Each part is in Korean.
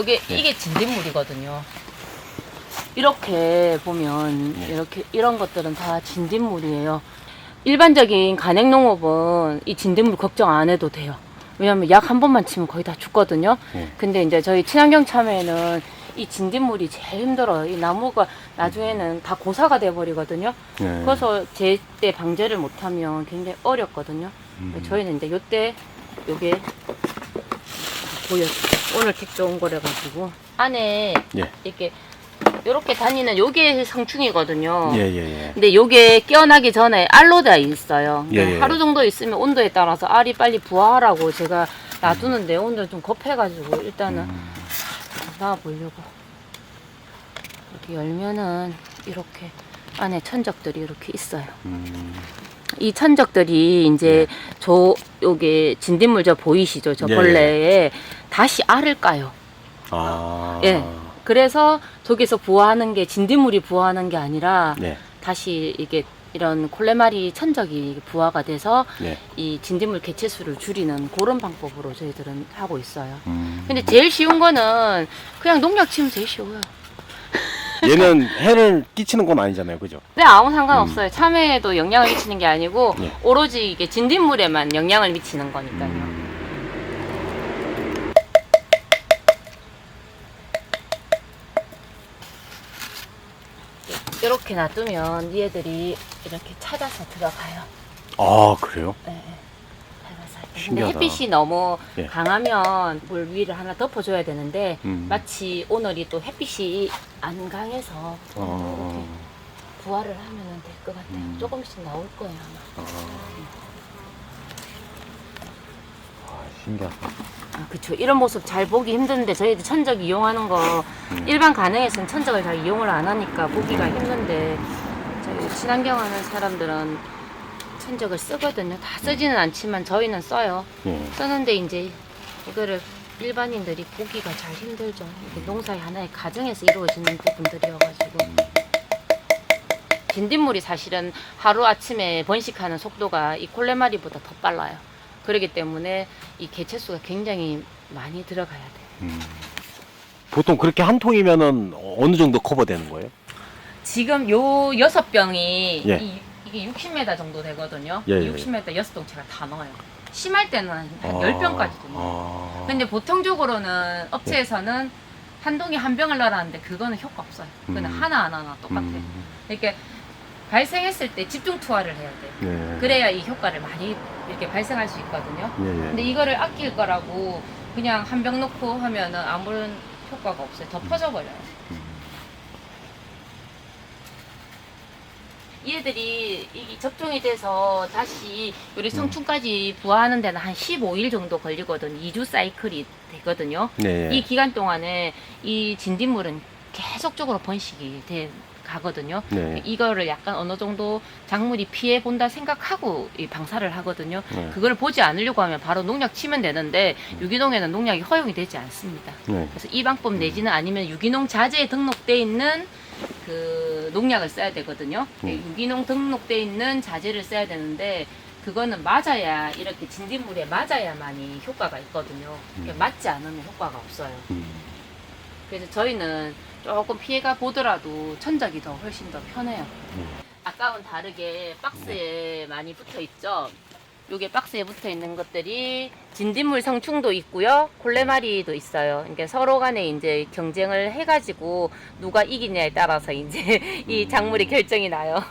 이게 진딧물이거든요. 이렇게 보면 이렇게 이런 것들은 다 진딧물이에요. 일반적인 간행농업은 이 진딧물 걱정 안 해도 돼요. 왜냐면 약 한 번만 치면 거의 다 죽거든요. 근데 이제 저희 친환경 참외는 이 진딧물이 제일 힘들어요. 이 나무가 나중에는 다 고사가 돼버리거든요. 그래서 제때 방제를 못하면 굉장히 어렵거든요. 저희는 이제 요때 요게 보여줄게요. 오늘 택배 온 거래 가지고 안에 이렇게 요렇게 다니는 요게 성충이거든요. 근데 요게 깨어나기 전에 알로 돼 있어요. 하루 정도 있으면 온도에 따라서 알이 빨리 부화하라고 제가 놔두는데 오늘 좀 급해가지고 일단은 놔보려고. 이렇게 열면은 이렇게 안에 천적들이 이렇게 있어요. 이 천적들이 이제 요게 진딧물 저 보이시죠? 저 벌레에 다시 알을 까요. 그래서 저기서 부화하는 게 진딧물이 부화하는 게 아니라 다시 이게 이런 콜레마리 천적이 부화가 돼서 이 진딧물 개체수를 줄이는 그런 방법으로 저희들은 하고 있어요. 근데 제일 쉬운 거는 그냥 농약 치면 제일 쉬워요. 얘는 해를 끼치는 건 아니잖아요, 그죠? 네, 아무 상관없어요. 참외에도 영향을 미치는 게 아니고 오로지 이게 진딧물에만 영향을 미치는 거니까요. 이렇게 놔두면 얘들이 이렇게 찾아서 들어가요. 아, 그래요? 네. 찾아서. 근데 신기하다. 햇빛이 너무 강하면 물 위를 하나 덮어줘야 되는데 마치 오늘이 또 햇빛이 안 강해서 이렇게 부화를 하면 될 것 같아요. 조금씩 나올 거예요 아마. 신기하다. 그쵸. 이런 모습 잘 보기 힘든데 저희들 천적 이용하는 거 일반 가능에서는 천적을 잘 이용을 안 하니까 보기가 힘든데 저희 친환경 하는 사람들은 천적을 쓰거든요. 다 쓰지는 않지만 저희는 써요. 쓰는데 이제 이거를 일반인들이 보기가 잘 힘들죠. 이게 농사의 하나의 과정에서 이루어지는 부분들이어가지고 진딧물이 사실은 하루아침에 번식하는 속도가 이 콜레마리보다 더 빨라요. 그렇기 때문에 이 개체수가 굉장히 많이 들어가야 돼요. 보통 그렇게 한 통이면은 어느 정도 커버되는 거예요? 지금 요 6병이 이게 60m 정도 되거든요. 예, 60m 6동체가 다 넣어요. 심할 때는 한 10병까지도 넣어요. 근데 보통적으로는 업체에서는 한 동에 한 병을 넣으라는데 그거는 효과 없어요. 그거는 하나 똑같아요. 이렇게 발생했을 때 집중 투하를 해야 돼요. 그래야 이 효과를 많이 이렇게 발생할 수 있거든요. 근데 이거를 아낄 거라고 그냥 한 병 넣고 하면은 아무런 효과가 없어요. 더 퍼져버려요. 얘들이 이게 접종이 돼서 다시 우리 성충까지 부화하는 데는 한 15일 정도 걸리거든요. 2주 사이클이 되거든요. 이 기간 동안에 이 진딧물은 계속적으로 번식이 가거든요. 이거를 약간 어느 정도 작물이 피해 본다 생각하고 이 방사를 하거든요. 그걸 보지 않으려고 하면 바로 농약 치면 되는데 유기농에는 농약이 허용이 되지 않습니다. 그래서 이 방법 내지는 아니면 유기농 자재에 등록돼 있는 그 농약을 써야 되거든요. 유기농 등록돼 있는 자재를 써야 되는데 그거는 맞아야 이렇게 진딧물에 맞아야만이 효과가 있거든요. 맞지 않으면 효과가 없어요. 그래서 저희는 조금 피해가 보더라도 천적이 더 훨씬 더 편해요. 아까와는 다르게 박스에 많이 붙어 있죠. 요게 박스에 붙어 있는 것들이 진딧물 성충도 있고요. 콜레마리도 있어요. 그러니까 서로 간에 이제 경쟁을 해가지고 누가 이기냐에 따라서 이제 이 작물이 결정이 나요.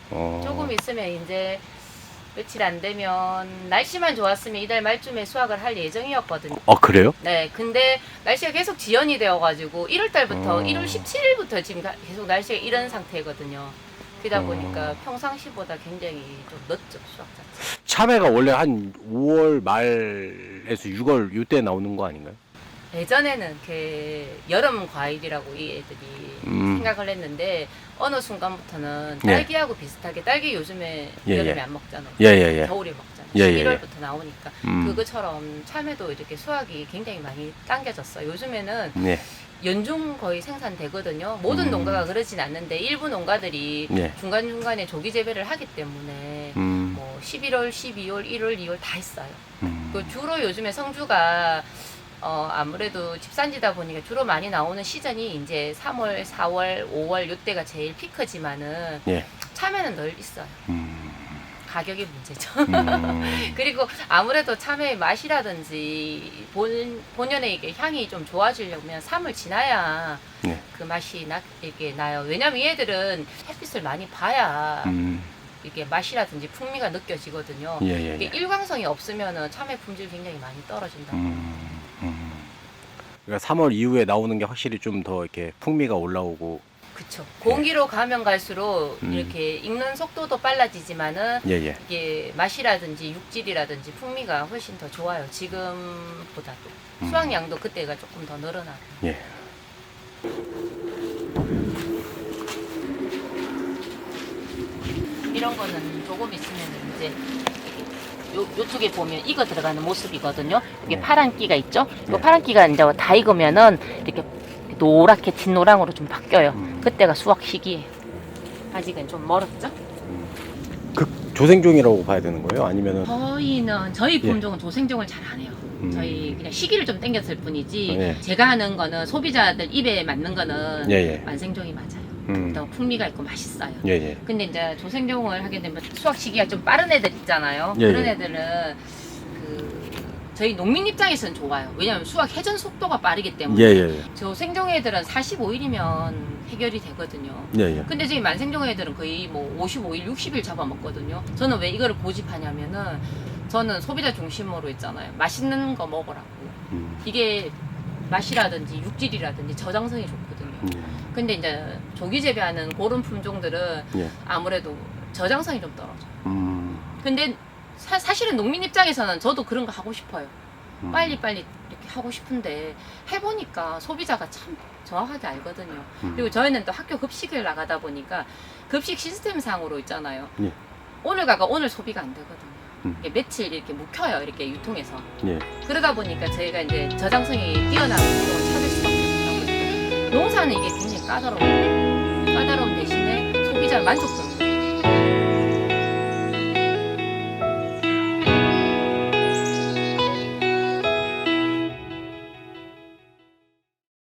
조금 있으면 이제 며칠 안 되면 날씨만 좋았으면 이달 말쯤에 수확을 할 예정이었거든요. 그래요? 네, 근데 날씨가 계속 지연이 되어가지고 1월달부터 1월 17일부터 지금 계속 날씨가 이런 상태거든요. 그러다 보니까 평상시보다 굉장히 좀 늦죠, 수확 자체. 참외가 원래 한 5월 말에서 6월 이때 나오는 거 아닌가요? 예전에는 그 여름 과일이라고 이 애들이 생각을 했는데 어느 순간부터는 딸기하고 비슷하게 딸기 요즘에 여름에 안 먹잖아요. 겨울에 먹잖아요. 11월부터 나오니까 그것처럼 참외도 이렇게 수확이 굉장히 많이 당겨졌어요. 요즘에는 연중 거의 생산되거든요. 모든 농가가 그러진 않는데 일부 농가들이 중간중간에 조기 재배를 하기 때문에 뭐 11월, 12월, 1월, 2월 다 있어요. 그 주로 요즘에 성주가 아무래도 집산지다 보니까 주로 많이 나오는 시즌이 이제 3월, 4월, 5월 요때가 제일 피크지만은 예. 참외는 늘 있어요. 가격이 문제죠. 그리고 아무래도 참외의 맛이라든지 본연의 이게 향이 좀 좋아지려면 3월 지나야 네. 그 맛이 이렇게 나요. 왜냐면 얘들은 햇빛을 많이 봐야 이게 맛이라든지 풍미가 느껴지거든요. 예. 이게 일광성이 없으면은 참외 품질 굉장히 많이 떨어진다. 그러니까 3월 이후에 나오는 게 확실히 좀 더 이렇게 풍미가 올라오고. 그쵸. 공기로 가면 갈수록 이렇게 익는 속도도 빨라지지만은 예. 이게 맛이라든지 육질이라든지 풍미가 훨씬 더 좋아요. 지금보다도. 수확량도 그때가 조금 더 늘어나고. 예. 이런 거는 조금 있으면 이제 요쪽에 보면 익어 들어가는 모습이거든요. 여기 파란 끼가 있죠? 이 네. 파란 끼가 이제 다 익으면은 이렇게 노랗게 진노랑으로 좀 바뀌어요. 그때가 수확 시기예요. 아직은 좀 멀었죠? 조생종이라고 봐야 되는 거예요? 아니면은 저희 품종은 조생종을 잘 안 해요. 저희 그냥 시기를 좀 땡겼을 뿐이지 예. 제가 하는 거는 소비자들 입에 맞는 거는 예. 완생종이 맞아요. 더 풍미가 있고 맛있어요. 예. 근데 이제 조생종을 하게 되면 수확 시기가 좀 빠른 애들 있잖아요. 예, 그런 예. 애들은 저희 농민 입장에서는 좋아요. 왜냐하면 수확 회전 속도가 빠르기 때문에. 예. 조생종 애들은 45일이면 해결이 되거든요. 예. 근데 지금 만생종 애들은 거의 뭐 55일, 60일 잡아먹거든요. 저는 왜 이거를 고집하냐면은 저는 소비자 중심으로 있잖아요. 맛있는 거 먹으라고. 이게 맛이라든지 육질이라든지 저장성이 좋거든요. 근데 이제 조기 재배하는 그런 품종들은 예. 아무래도 저장성이 좀 떨어져요. 근데 사실은 농민 입장에서는 저도 그런 거 하고 싶어요. 빨리빨리 이렇게 하고 싶은데 해보니까 소비자가 참 정확하게 알거든요. 그리고 저희는 또 학교 급식을 나가다 보니까 급식 시스템 상으로 있잖아요. 예. 오늘 가가 오늘 소비가 안 되거든요. 이게 며칠 이렇게 묵혀요. 이렇게 유통해서. 예. 그러다 보니까 저희가 이제 저장성이 뛰어난 품종을 찾을 수밖에 없다고. 농사는 이게 굉장히 까다로운 대신에 소비자 만족도는